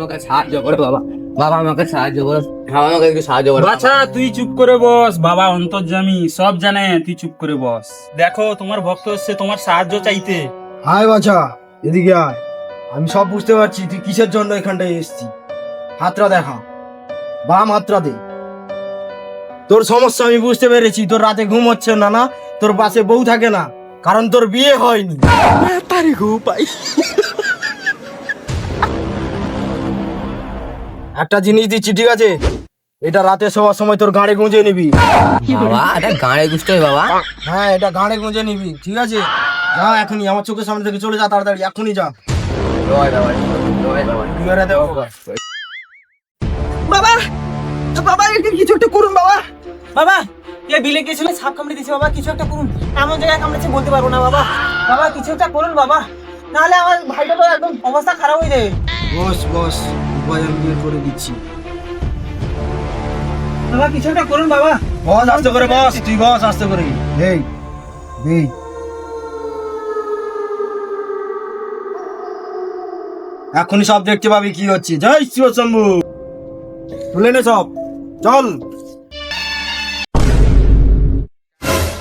আমাকে সাহায্য করো বাবা, বাবা আমাকে সাহায্য করো, বাবা আমাকে একটু সাহায্য করো। বাছা তুই চুপ করে বস, বাবা অন্তর্যামী সব জানে, তুই চুপ করে বস। দেখো তোমার ভক্ত এসছে তোমার সাহায্য চাইতে। আয় বাছা, এদিকে আয়। আমি সব বুঝতে পারছি তুই কিসের জন্য এখানটায় এসেছি। হাতটা দেখা, বাম হাতটা দে। তোর সমস্যা আমি বুঝতে পেরেছি। তোর রাতে ঘুম হচ্ছে না, না তোর পাশে বউ থাকে না, কারণ তোর বিয়ে হয়নি। একটা জিনিস দিচ্ছি, ঠিক আছে? এটা রাতে শোয়ার সময় তোর গাঁড়ে গুঁজে নিবি। বাবা এটা গাঁড়ে গুছতে হবে বাবা। হ্যাঁ, এটা গাঁড়ে গুঁজে নিবি, ঠিক আছে? যা এখনই, আমার চোখের সামনে থেকে চলে যা, তাড়াতাড়ি এখনই যা। জয় বাবা, জয় বাবা। বিয়ে দেবো। বাবা, বাবা কিছু একটা করুন বাবা। বাবা এ বিলে গেছিল, সাপ কামড়ে দিয়েছে বাবা, কিছু একটা করুন। এমন জায়গায় কামড়েছে বলতে পারবো না বাবা। বাবা কিছু একটা করুন বাবা, নাহলে আমার ভাইটা তো একদম অবস্থা খারাপ হয়ে যাবে। বস বস, উপায় আমি বের করে দিচ্ছি। বাবা কিছু একটা করুন বাবা। বস আস্তে করে, বস তুই বস আস্তে করে। এই এই এখনই সব দেখতে পাবি কি হচ্ছে। জয় শিব শম্ভু, তুলে নে সব, চল।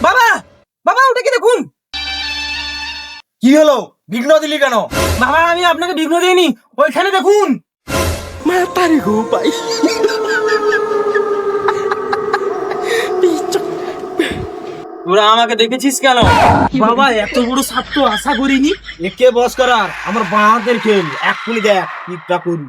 বাবা বাবা ওটা কি দেখুন। কি হলো, বিঘ্ন দিলি কেন? বাবা আমি আপনাকে বিঘ্ন দিইনি, ওইখানে দেখুন। তোরা আমাকে দেখেছিস কেন? বাবা এত বড় সাপ তো আশা করিনি। একে বস করার আমার বাঁ হাতের খেল। এক্ষুনি দেখ কিটা করি।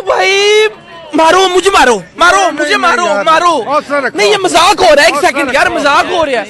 भाई मारो मुझे, मारो मारो मुझे, मारो मारो। नहीं ये मजाक हो रहा है, एक सेकंड यार, मजाक हो रहा है।